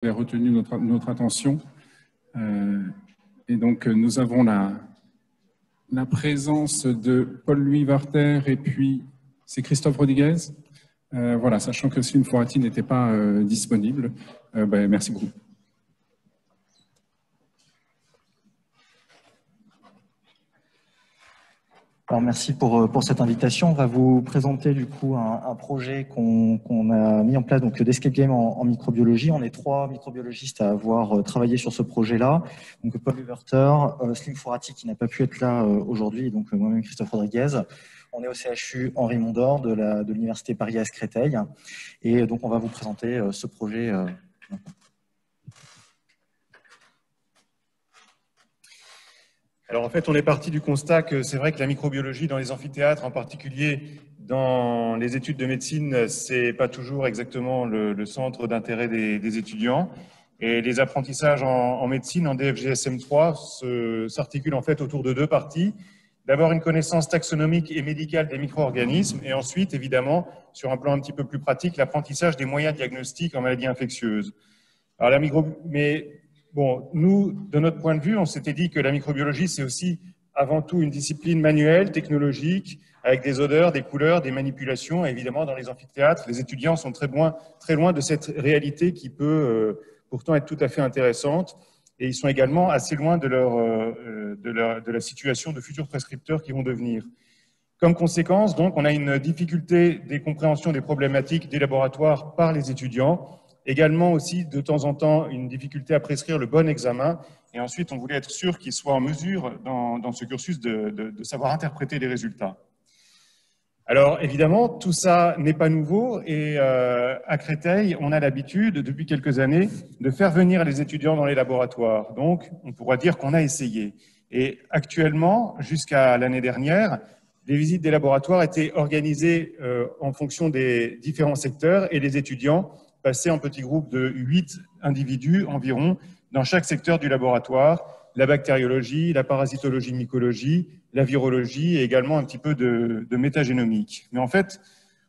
avait retenu notre attention. Et donc, nous avons la présence de Paul-Louis Warter et puis c'est Christophe Rodriguez. Voilà, sachant que Slim Fourati n'était pas disponible. Merci beaucoup. Alors, merci pour cette invitation. On va vous présenter du coup un projet qu'on a mis en place, donc d'Escape Game en microbiologie. On est 3 microbiologistes à avoir travaillé sur ce projet-là. Donc Paul Werter, Slim Fourati qui n'a pas pu être là aujourd'hui, et donc moi-même Christophe Rodriguez. On est au CHU Henri Mondor de l'Université Paris-Est-Créteil. Et donc on va vous présenter ce projet. Alors en fait, on est parti du constat que c'est vrai que la microbiologie dans les amphithéâtres, en particulier dans les études de médecine, c'est pas toujours exactement le centre d'intérêt des étudiants. Et les apprentissages en médecine, en DFGSM3, s'articulent en fait autour de 2 parties. D'abord une connaissance taxonomique et médicale des micro-organismes, et ensuite, évidemment, sur un plan un petit peu plus pratique, l'apprentissage des moyens diagnostiques en maladies infectieuses. Alors bon, nous, de notre point de vue, on s'était dit que la microbiologie, c'est aussi avant tout une discipline manuelle, technologique, avec des odeurs, des couleurs, des manipulations. Et évidemment, dans les amphithéâtres, les étudiants sont très loin de cette réalité qui peut pourtant être tout à fait intéressante. Et ils sont également assez loin de la situation de futurs prescripteurs qui vont devenir. Comme conséquence, donc, on a une difficulté des compréhensions des problématiques des laboratoires par les étudiants. Également aussi, de temps en temps, une difficulté à prescrire le bon examen. Et ensuite, on voulait être sûr qu'ils soient en mesure, dans ce cursus, de savoir interpréter les résultats. Alors, évidemment, tout ça n'est pas nouveau. Et à Créteil, on a l'habitude, depuis quelques années, de faire venir les étudiants dans les laboratoires. Donc, on pourra dire qu'on a essayé. Et actuellement, jusqu'à l'année dernière, les visites des laboratoires étaient organisées en fonction des différents secteurs et les étudiants passer en petits groupes de 8 individus environ dans chaque secteur du laboratoire, la bactériologie, la parasitologie, mycologie, la virologie et également un petit peu de métagénomique. Mais en fait,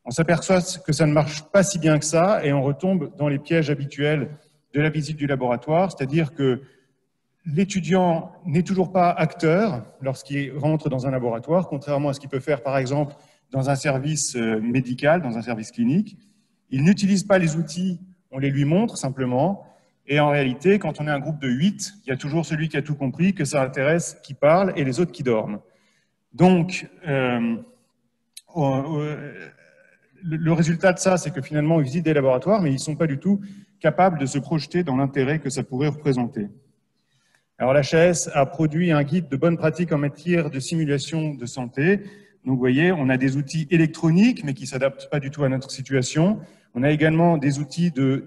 on s'aperçoit que ça ne marche pas si bien que ça et on retombe dans les pièges habituels de la visite du laboratoire, c'est-à-dire que l'étudiant n'est toujours pas acteur lorsqu'il rentre dans un laboratoire, contrairement à ce qu'il peut faire par exemple dans un service médical, dans un service clinique. Il n'utilise pas les outils, on les lui montre simplement. Et en réalité, quand on est un groupe de 8, il y a toujours celui qui a tout compris, que ça intéresse, qui parle, et les autres qui dorment. Donc, le résultat de ça, c'est que finalement, ils visitent des laboratoires, mais ils ne sont pas du tout capables de se projeter dans l'intérêt que ça pourrait représenter. Alors, l'HAS a produit un guide de bonnes pratiques en matière de simulation de santé. Donc, vous voyez, on a des outils électroniques, mais qui ne s'adaptent pas du tout à notre situation. On a également des outils de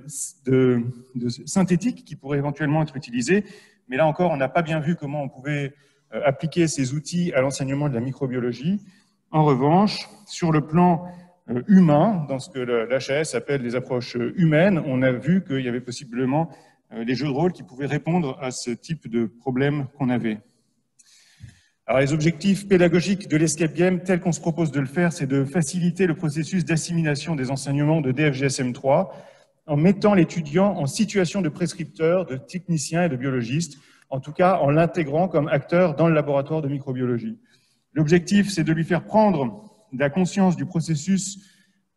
synthétiques qui pourraient éventuellement être utilisés. Mais là encore, on n'a pas bien vu comment on pouvait appliquer ces outils à l'enseignement de la microbiologie. En revanche, sur le plan humain, dans ce que l'HAS appelle les approches humaines, on a vu qu'il y avait possiblement les jeux de rôle qui pouvaient répondre à ce type de problème qu'on avait. Alors, les objectifs pédagogiques de l'Escape Game, tel qu'on se propose de le faire, c'est de faciliter le processus d'assimilation des enseignements de DFGSM3 en mettant l'étudiant en situation de prescripteur, de technicien et de biologiste, en tout cas en l'intégrant comme acteur dans le laboratoire de microbiologie. L'objectif, c'est de lui faire prendre la conscience du processus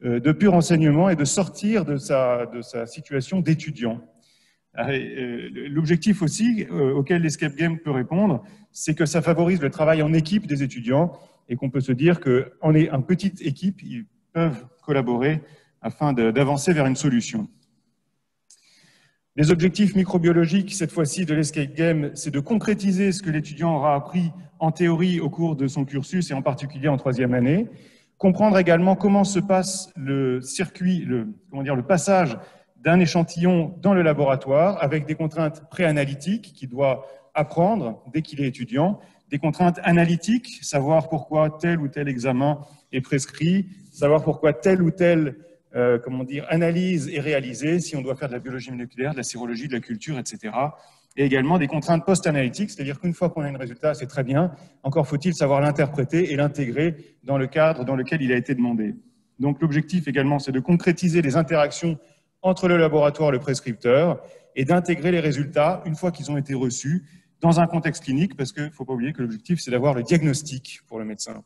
de pur enseignement et de sortir de sa situation d'étudiant. L'objectif aussi auquel l'Escape Game peut répondre, c'est que ça favorise le travail en équipe des étudiants et qu'on peut se dire qu'en une petite équipe, ils peuvent collaborer afin d'avancer vers une solution. Les objectifs microbiologiques, cette fois-ci, de l'Escape Game, c'est de concrétiser ce que l'étudiant aura appris en théorie au cours de son cursus et en particulier en 3e année. Comprendre également comment se passe le circuit, le passage d'un échantillon dans le laboratoire avec des contraintes préanalytiques qu'il doit apprendre dès qu'il est étudiant, des contraintes analytiques, savoir pourquoi tel ou tel examen est prescrit, savoir pourquoi telle ou telle analyse est réalisée, si on doit faire de la biologie moléculaire, de la sérologie, de la culture, etc. Et également des contraintes post-analytiques, c'est-à-dire qu'une fois qu'on a un résultat, c'est très bien, encore faut-il savoir l'interpréter et l'intégrer dans le cadre dans lequel il a été demandé. Donc l'objectif également, c'est de concrétiser les interactions entre le laboratoire et le prescripteur et d'intégrer les résultats, une fois qu'ils ont été reçus, dans un contexte clinique, parce qu'il ne faut pas oublier que l'objectif, c'est d'avoir le diagnostic pour le médecin.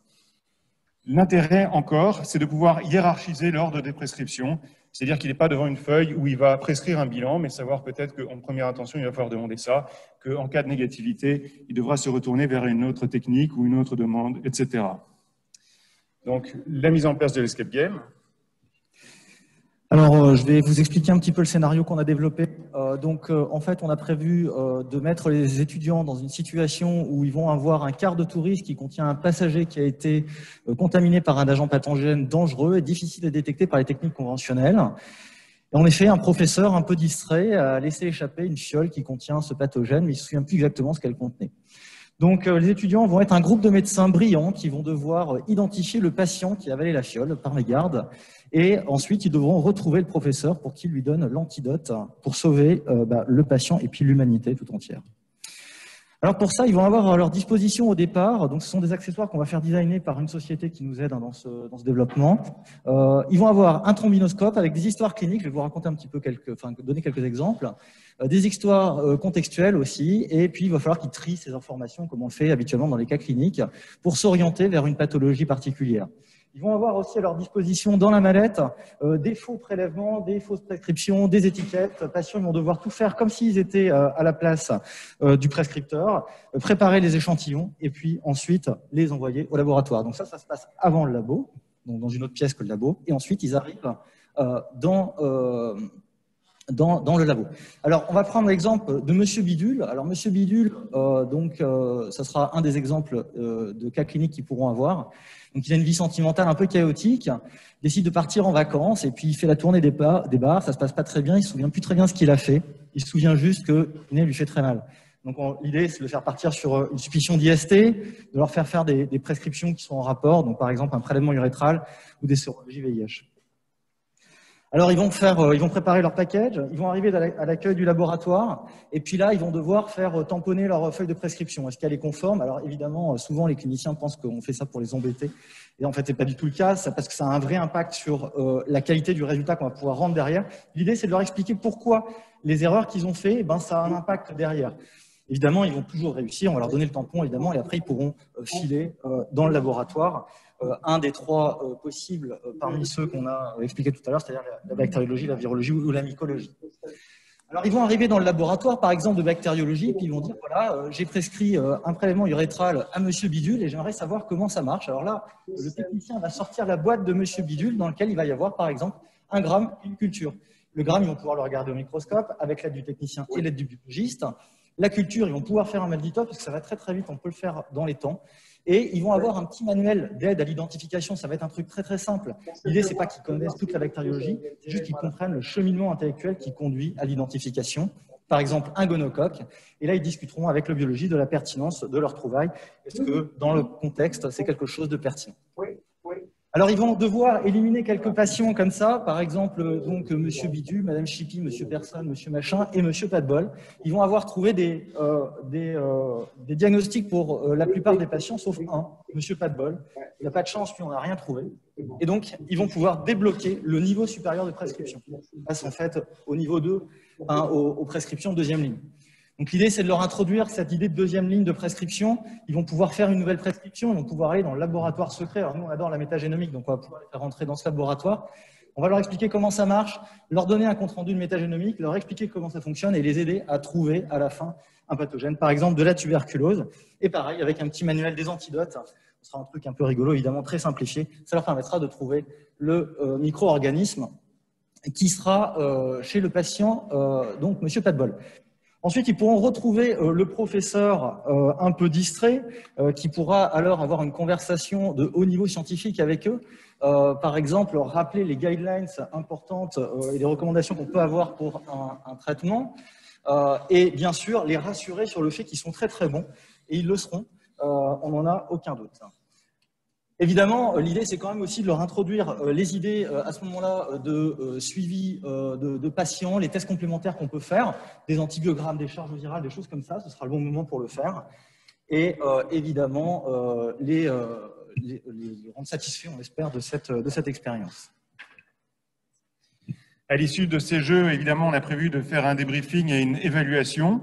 L'intérêt encore, c'est de pouvoir hiérarchiser l'ordre des prescriptions, c'est-à-dire qu'il n'est pas devant une feuille où il va prescrire un bilan, mais savoir peut-être qu'en première intention, il va falloir demander ça, qu'en cas de négativité, il devra se retourner vers une autre technique ou une autre demande, etc. Donc, la mise en place de l'escape game. Alors, je vais vous expliquer un petit peu le scénario qu'on a développé. En fait, on a prévu de mettre les étudiants dans une situation où ils vont avoir un quart de touriste qui contient un passager qui a été contaminé par un agent pathogène dangereux et difficile à détecter par les techniques conventionnelles. Et en effet, un professeur un peu distrait a laissé échapper une fiole qui contient ce pathogène, mais il ne se souvient plus exactement ce qu'elle contenait. Donc, les étudiants vont être un groupe de médecins brillants qui vont devoir identifier le patient qui a avalé la fiole par mégarde. Et ensuite, ils devront retrouver le professeur pour qu'il lui donne l'antidote pour sauver le patient et puis l'humanité tout entière. Alors pour ça, ils vont avoir à leur disposition au départ, donc ce sont des accessoires qu'on va faire designer par une société qui nous aide dans ce développement. Ils vont avoir un trombinoscope avec des histoires cliniques, je vais vous raconter un petit peu donner quelques exemples, des histoires contextuelles aussi, et puis il va falloir qu'ils trient ces informations comme on le fait habituellement dans les cas cliniques pour s'orienter vers une pathologie particulière. Ils vont avoir aussi à leur disposition dans la mallette des faux prélèvements, des fausses prescriptions, des étiquettes. Les patients vont devoir tout faire comme s'ils étaient à la place du prescripteur, préparer les échantillons et puis ensuite les envoyer au laboratoire. Donc ça se passe avant le labo, donc dans une autre pièce que le labo, et ensuite ils arrivent dans le labo. Alors, on va prendre l'exemple de Monsieur Bidule. Alors, Monsieur Bidule, ça sera un des exemples de cas cliniques qu'ils pourront avoir. Donc, il a une vie sentimentale un peu chaotique, décide de partir en vacances et puis il fait la tournée des bars, ça se passe pas très bien, il se souvient plus très bien ce qu'il a fait, il se souvient juste que le nez lui fait très mal. Donc, l'idée, c'est de le faire partir sur une suspicion d'IST, de leur faire des prescriptions qui sont en rapport, donc par exemple un prélèvement urétral ou des sérologies VIH. Alors, ils vont préparer leur package, ils vont arriver à l'accueil du laboratoire, et puis là, ils vont devoir faire tamponner leur feuille de prescription. Est-ce qu'elle est conforme? Alors, évidemment, souvent, les cliniciens pensent qu'on fait ça pour les embêter. Et en fait, c'est pas du tout le cas, parce que ça a un vrai impact sur la qualité du résultat qu'on va pouvoir rendre derrière. L'idée, c'est de leur expliquer pourquoi les erreurs qu'ils ont fait, ça a un impact derrière. Évidemment, ils vont toujours réussir, on va leur donner le tampon, évidemment, et après, ils pourront filer dans le laboratoire. Un des trois possibles parmi ceux qu'on a expliqué tout à l'heure, c'est-à-dire la bactériologie, la virologie ou la mycologie. Alors, ils vont arriver dans le laboratoire, par exemple, de bactériologie, et puis ils vont dire, voilà, j'ai prescrit un prélèvement urétral à Monsieur Bidule et j'aimerais savoir comment ça marche. Alors là, le technicien va sortir la boîte de Monsieur Bidule dans laquelle il va y avoir, par exemple, un gramme, une culture. Le gramme, ils vont pouvoir le regarder au microscope avec l'aide du technicien et l'aide du biologiste. La culture, ils vont pouvoir faire un MALDI-TOF parce que ça va très très vite, on peut le faire dans les temps. Et ils vont avoir un petit manuel d'aide à l'identification, ça va être un truc très très simple. L'idée, c'est pas qu'ils connaissent toute la bactériologie, c'est juste qu'ils comprennent le cheminement intellectuel qui conduit à l'identification. Par exemple, un gonocoque. Et là, ils discuteront avec le biologiste de la pertinence de leur trouvaille. Est-ce que, dans le contexte, c'est quelque chose de pertinent? Alors, ils vont devoir éliminer quelques patients comme ça, par exemple, donc Monsieur Bidu, Madame Chippy, Monsieur Personne, Monsieur Machin et Monsieur Pas de bol. Ils vont avoir trouvé des diagnostics pour la plupart des patients, sauf un, Monsieur Pas de bol. Il n'a pas de chance, lui, on n'a rien trouvé. Et donc, ils vont pouvoir débloquer le niveau supérieur de prescription. On passe en fait au niveau 2, aux prescriptions deuxième ligne. Donc l'idée, c'est de leur introduire cette idée de deuxième ligne de prescription. Ils vont pouvoir faire une nouvelle prescription, ils vont pouvoir aller dans le laboratoire secret. Alors nous, on adore la métagénomique, donc on va pouvoir les faire rentrer dans ce laboratoire. On va leur expliquer comment ça marche, leur donner un compte-rendu de métagénomique, leur expliquer comment ça fonctionne et les aider à trouver à la fin un pathogène, par exemple de la tuberculose. Et pareil, avec un petit manuel des antidotes, ce sera un truc un peu rigolo, évidemment très simplifié. Ça leur permettra de trouver le micro-organisme qui sera chez le patient, donc Monsieur Pas de bol. Ensuite, ils pourront retrouver le professeur un peu distrait, qui pourra alors avoir une conversation de haut niveau scientifique avec eux. Par exemple, leur rappeler les guidelines importantes et les recommandations qu'on peut avoir pour un traitement. Et bien sûr, les rassurer sur le fait qu'ils sont très très bons. Et ils le seront, on n'en a aucun doute. Évidemment, l'idée, c'est quand même aussi de leur introduire les idées à ce moment-là de suivi de patients, les tests complémentaires qu'on peut faire, des antibiogrammes, des charges virales, des choses comme ça. Ce sera le bon moment pour le faire. Et évidemment, les rendre satisfaits, on espère, de cette expérience. À l'issue de ces jeux, évidemment, on a prévu de faire un débriefing et une évaluation.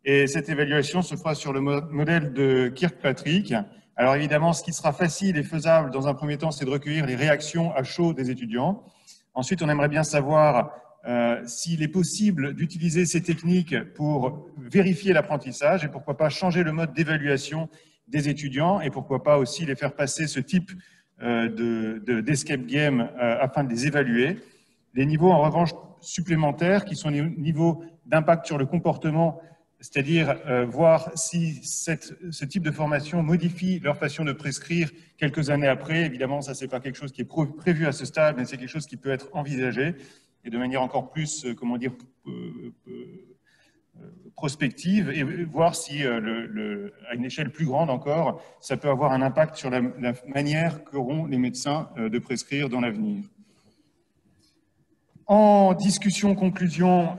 Et cette évaluation se fera sur le modèle de Kirkpatrick. Alors évidemment, ce qui sera facile et faisable dans un premier temps, c'est de recueillir les réactions à chaud des étudiants. Ensuite, on aimerait bien savoir s'il est possible d'utiliser ces techniques pour vérifier l'apprentissage et pourquoi pas changer le mode d'évaluation des étudiants et pourquoi pas aussi les faire passer ce type d'escape game afin de les évaluer. Les niveaux, en revanche, supplémentaires, qui sont les niveaux d'impact sur le comportement, c'est-à-dire voir si ce type de formation modifie leur façon de prescrire quelques années après. Évidemment, ça, c'est pas quelque chose qui est prévu à ce stade, mais c'est quelque chose qui peut être envisagé et de manière encore plus, comment dire, prospective, et voir si, à une échelle plus grande encore, ça peut avoir un impact sur la manière qu'auront les médecins de prescrire dans l'avenir. En discussion, conclusion,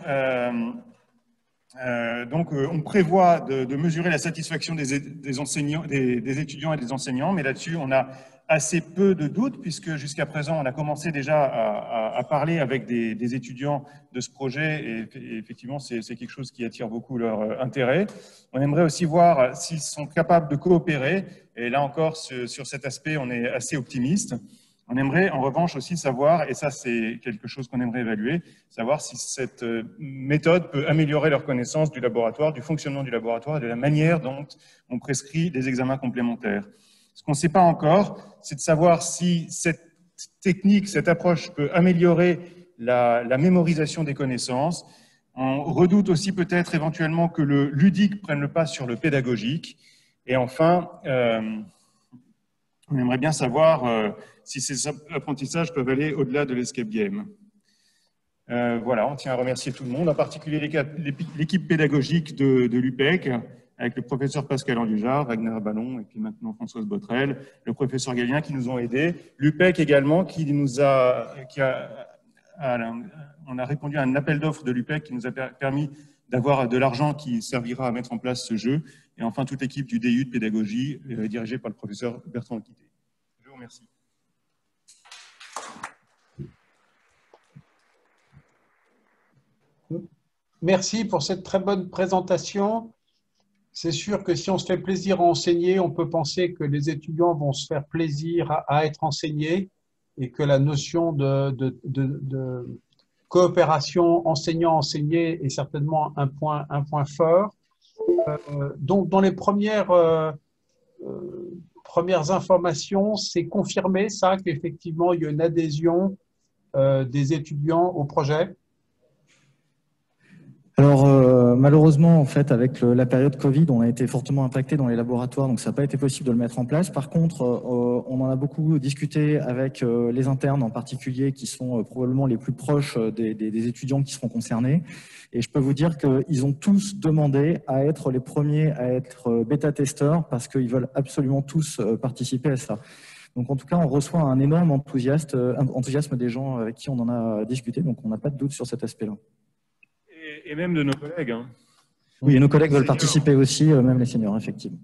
donc on prévoit de mesurer la satisfaction des enseignants, des étudiants et des enseignants, mais là-dessus on a assez peu de doutes puisque jusqu'à présent on a commencé déjà à parler avec des étudiants de ce projet et effectivement c'est quelque chose qui attire beaucoup leur intérêt. On aimerait aussi voir s'ils sont capables de coopérer et là encore sur cet aspect on est assez optimiste. On aimerait en revanche aussi savoir, et ça c'est quelque chose qu'on aimerait évaluer, savoir si cette méthode peut améliorer leur connaissance du laboratoire, du fonctionnement du laboratoire et de la manière dont on prescrit des examens complémentaires. Ce qu'on ne sait pas encore, c'est de savoir si cette technique, cette approche peut améliorer la mémorisation des connaissances. On redoute aussi peut-être éventuellement que le ludique prenne le pas sur le pédagogique. Et enfin, on aimerait bien savoir si ces apprentissages peuvent aller au-delà de l'escape game. Voilà, on tient à remercier tout le monde, en particulier l'équipe pédagogique de l'UPEC, avec le professeur Pascal Andujar, Wagner Ballon et puis maintenant Françoise Botrel, le professeur Galien qui nous ont aidés, l'UPEC également on a répondu à un appel d'offres de l'UPEC qui nous a permis d'avoir de l'argent qui servira à mettre en place ce jeu, et enfin toute l'équipe du DU de pédagogie dirigée par le professeur Bertrand Quitté. Je vous remercie. Merci pour cette très bonne présentation. C'est sûr que si on se fait plaisir à enseigner, on peut penser que les étudiants vont se faire plaisir à être enseignés et que la notion de coopération enseignant-enseigné est certainement un point fort. Donc, dans les premières informations, c'est confirmé ça, qu'effectivement, il y a une adhésion des étudiants au projet? Alors, malheureusement, en fait, avec la période Covid, on a été fortement impacté dans les laboratoires, donc ça n'a pas été possible de le mettre en place. Par contre, on en a beaucoup discuté avec les internes en particulier, qui sont probablement les plus proches des étudiants qui seront concernés. Et je peux vous dire qu'ils ont tous demandé à être les premiers à être bêta-testeurs parce qu'ils veulent absolument tous participer à ça. Donc, en tout cas, on reçoit un énorme enthousiasme des gens avec qui on en a discuté, donc on n'a pas de doute sur cet aspect-là. Et même de nos collègues. Hein. Oui, et nos collègues veulent participer aussi, même les seniors, effectivement.